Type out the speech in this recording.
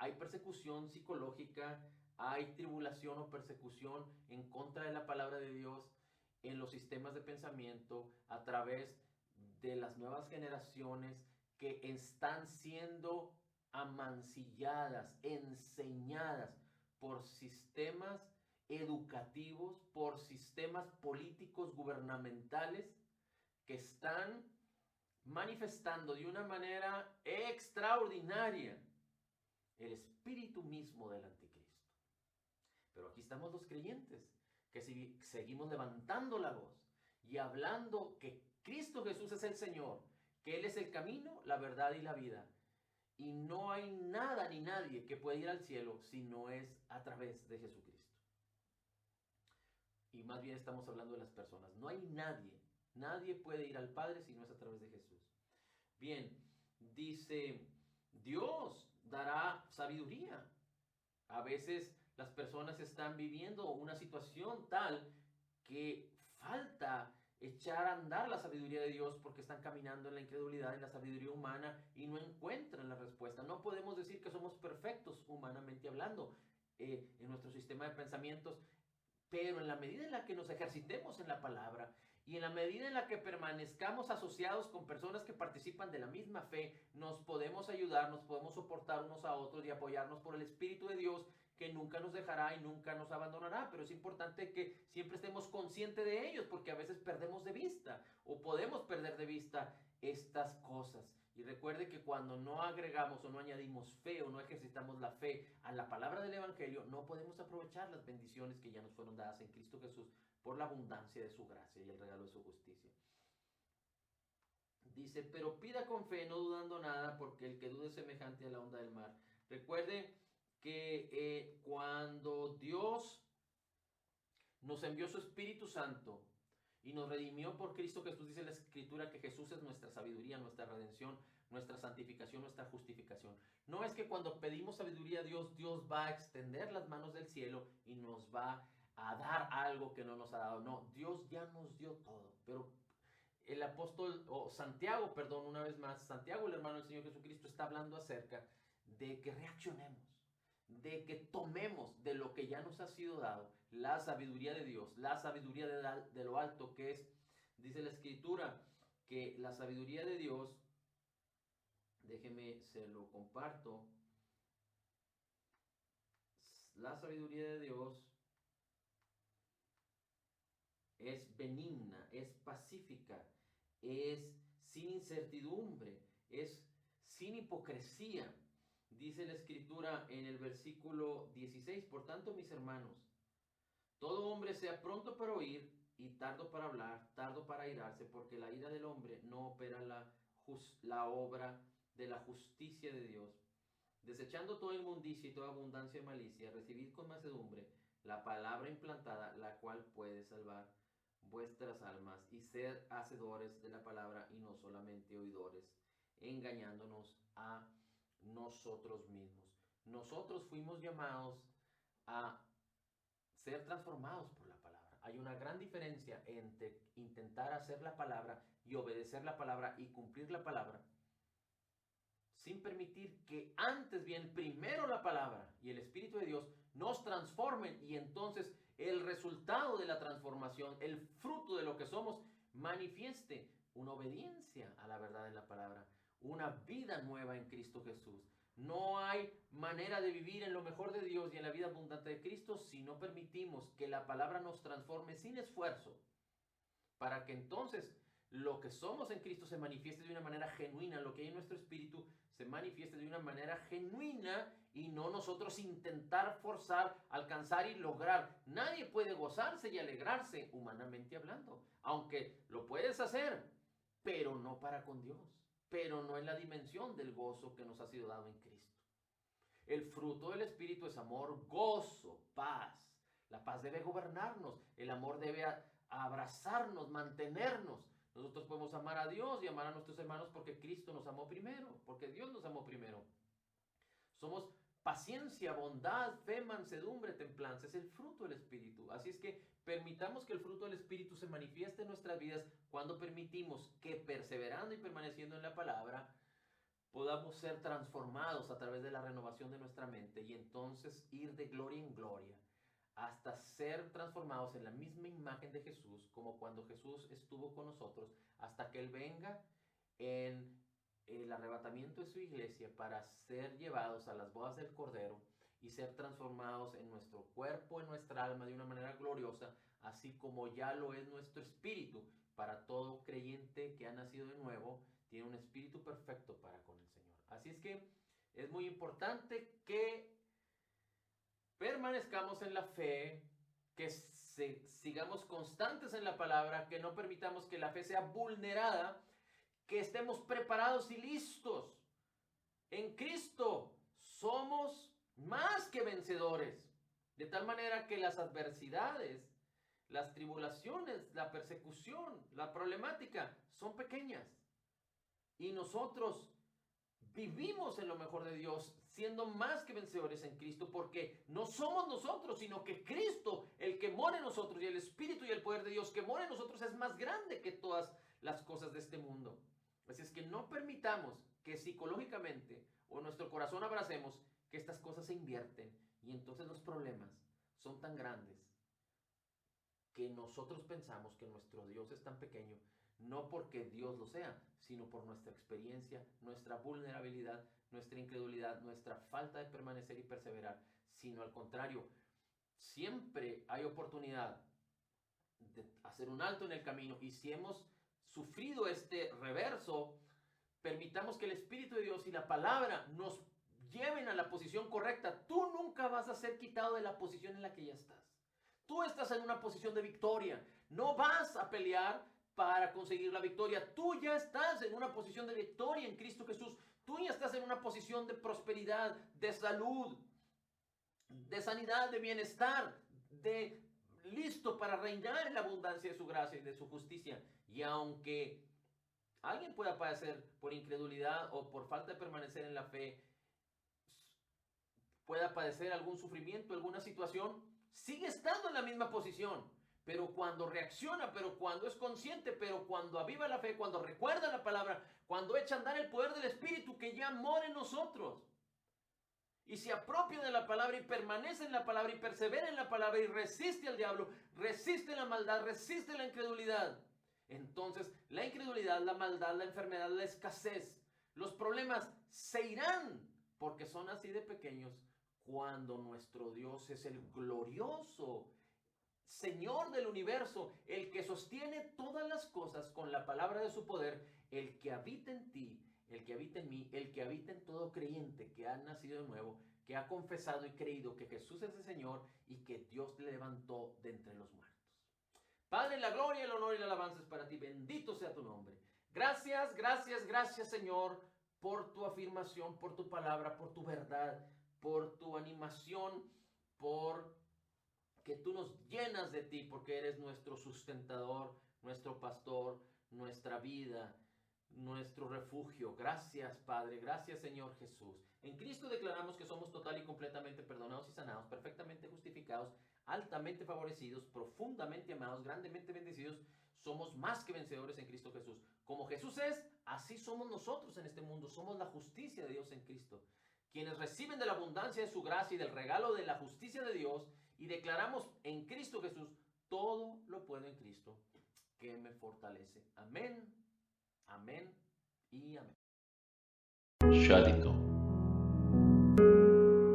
hay persecución psicológica, hay tribulación o persecución en contra de la palabra de Dios en los sistemas de pensamiento a través de las nuevas generaciones que están siendo amancilladas, enseñadas por sistemas educativos, por sistemas políticos gubernamentales que están manifestando de una manera extraordinaria el espíritu mismo del anticristo. Pero aquí estamos los creyentes, que si seguimos levantando la voz y hablando que Cristo Jesús es el Señor, que Él es el camino, la verdad y la vida. Y no hay nada ni nadie que pueda ir al cielo si no es a través de Jesucristo. Y más bien estamos hablando de las personas. No hay nadie, nadie puede ir al Padre si no es a través de Jesús. Bien, dice, Dios dará sabiduría. A veces las personas están viviendo una situación tal que falta echar a andar la sabiduría de Dios porque están caminando en la incredulidad, en la sabiduría humana y no encuentran la respuesta. No podemos decir que somos perfectos humanamente hablando en nuestro sistema de pensamientos, pero en la medida en la que nos ejercitemos en la palabra y en la medida en la que permanezcamos asociados con personas que participan de la misma fe, nos podemos ayudar, nos podemos soportar unos a otros y apoyarnos por el Espíritu de Dios que nunca nos dejará y nunca nos abandonará. Pero es importante que siempre estemos conscientes de ellos porque a veces perdemos de vista o podemos perder de vista estas cosas. Y recuerde que cuando no agregamos o no añadimos fe o no ejercitamos la fe a la palabra del Evangelio, no podemos aprovechar las bendiciones que ya nos fueron dadas en Cristo Jesús por la abundancia de su gracia y el regalo de su justicia. Dice, pero pida con fe, no dudando nada, porque el que dude es semejante a la onda del mar. Recuerde que cuando Dios nos envió su Espíritu Santo y nos redimió por Cristo Jesús, dice la Escritura que Jesús es nuestra sabiduría, nuestra redención, nuestra santificación, nuestra justificación. No es que cuando pedimos sabiduría a Dios, Dios va a extender las manos del cielo y nos va a dar algo que no nos ha dado. No, Dios ya nos dio todo. Pero el apóstol, o Santiago, perdón, una vez más, Santiago, el hermano del Señor Jesucristo, está hablando acerca de que reaccionemos, de que tomemos de lo que ya nos ha sido dado, la sabiduría de Dios, la sabiduría de lo alto que es, dice la Escritura, que la sabiduría de Dios, déjeme, se lo comparto, la sabiduría de Dios es benigna, es pacífica, es sin incertidumbre, es sin hipocresía. Dice la Escritura en el versículo 16, por tanto, mis hermanos, todo hombre sea pronto para oír y tardo para hablar, tardo para airarse, porque la ira del hombre no opera la obra de la justicia de Dios. Desechando toda inmundicia y toda abundancia de malicia, recibid con mansedumbre la palabra implantada, la cual puede salvar vuestras almas, y sed hacedores de la palabra y no solamente oidores, engañándonos a nosotros mismos. Nosotros fuimos llamados a ser transformados por la palabra. Hay una gran diferencia entre intentar hacer la palabra y obedecer la palabra y cumplir la palabra sin permitir que antes bien primero la palabra y el Espíritu de Dios nos transformen y entonces el resultado de la transformación, el fruto de lo que somos, manifieste una obediencia a la verdad en la palabra, una vida nueva en Cristo Jesús. No hay manera de vivir en lo mejor de Dios y en la vida abundante de Cristo si no permitimos que la palabra nos transforme sin esfuerzo, para que entonces lo que somos en Cristo se manifieste de una manera genuina, lo que hay en nuestro espíritu se manifieste de una manera genuina y no nosotros intentar forzar, alcanzar y lograr. Nadie puede gozarse y alegrarse humanamente hablando, aunque lo puedes hacer, pero no para con Dios, pero no en la dimensión del gozo que nos ha sido dado en Cristo. El fruto del Espíritu es amor, gozo, paz. La paz debe gobernarnos, el amor debe abrazarnos, mantenernos. Nosotros podemos amar a Dios y amar a nuestros hermanos porque Cristo nos amó primero, porque Dios nos amó primero. Somos paciencia, bondad, fe, mansedumbre, templanza. Es el fruto del Espíritu. Así es que permitamos que el fruto del Espíritu se manifieste en nuestras vidas cuando permitimos que perseverando y permaneciendo en la palabra podamos ser transformados a través de la renovación de nuestra mente y entonces ir de gloria en gloria hasta ser transformados en la misma imagen de Jesús, como cuando Jesús estuvo con nosotros, hasta que Él venga en el arrebatamiento de su iglesia para ser llevados a las bodas del Cordero y ser transformados en nuestro cuerpo, en nuestra alma de una manera gloriosa, así como ya lo es nuestro espíritu. Para todo creyente que ha nacido de nuevo, tiene un espíritu perfecto para con el Señor. Así es que es muy importante que permanezcamos en la fe, que sigamos constantes en la palabra, que no permitamos que la fe sea vulnerada, que estemos preparados y listos. En Cristo somos más que vencedores, de tal manera que las adversidades, las tribulaciones, la persecución, la problemática son pequeñas. Y nosotros vivimos en lo mejor de Dios, siendo más que vencedores en Cristo, porque no somos nosotros, sino que Cristo, el que mora en nosotros, y el Espíritu y el poder de Dios que mora en nosotros es más grande que todas las cosas de este mundo. Así es que no permitamos que psicológicamente o en nuestro corazón abracemos que estas cosas se invierten y entonces los problemas son tan grandes que nosotros pensamos que nuestro Dios es tan pequeño, no porque Dios lo sea, sino por nuestra experiencia, nuestra vulnerabilidad, nuestra incredulidad, nuestra falta de permanecer y perseverar, sino al contrario, siempre hay oportunidad de hacer un alto en el camino, y si hemos sufrido este reverso, permitamos que el Espíritu de Dios y la palabra nos lleven a la posición correcta. Tú nunca vas a ser quitado de la posición en la que ya estás. Tú estás en una posición de victoria. No vas a pelear para conseguir la victoria. Tú ya estás en una posición de victoria en Cristo Jesús. Tú ya estás en una posición de prosperidad, de salud, de sanidad, de bienestar, de listo para reinar en la abundancia de su gracia y de su justicia. Y aunque alguien pueda padecer por incredulidad o por falta de permanecer en la fe, pueda padecer algún sufrimiento, alguna situación, sigue estando en la misma posición. Pero cuando reacciona, pero cuando es consciente, pero cuando aviva la fe, cuando recuerda la palabra, cuando echa a andar el poder del Espíritu que ya mora en nosotros, y se apropia de la palabra y permanece en la palabra y persevera en la palabra y resiste al diablo, resiste la maldad, resiste la incredulidad, entonces la incredulidad, la maldad, la enfermedad, la escasez, los problemas se irán, porque son así de pequeños cuando nuestro Dios es el glorioso Señor del universo, el que sostiene todas las cosas con la palabra de su poder, el que habita en ti, el que habita en mí, el que habita en todo creyente que ha nacido de nuevo, que ha confesado y creído que Jesús es el Señor y que Dios le levantó de entre los muertos. Padre, la gloria, el honor y la alabanza es para ti. Bendito sea tu nombre. Gracias, gracias, gracias, Señor, por tu afirmación, por tu palabra, por tu verdad, por tu animación, por que tú nos llenas de ti, porque eres nuestro sustentador, nuestro pastor, nuestra vida, nuestro refugio. Gracias, Padre. Gracias, Señor Jesús. En Cristo declaramos que somos total y completamente perdonados y sanados, perfectamente justificados, altamente favorecidos, profundamente amados, grandemente bendecidos. Somos más que vencedores en Cristo Jesús. Como Jesús es, así somos nosotros en este mundo. Somos la justicia de Dios en Cristo. Quienes reciben de la abundancia de su gracia y del regalo de la justicia de Dios, y declaramos en Cristo Jesús, todo lo puedo en Cristo que me fortalece. Amén, amén y amén. Shalito.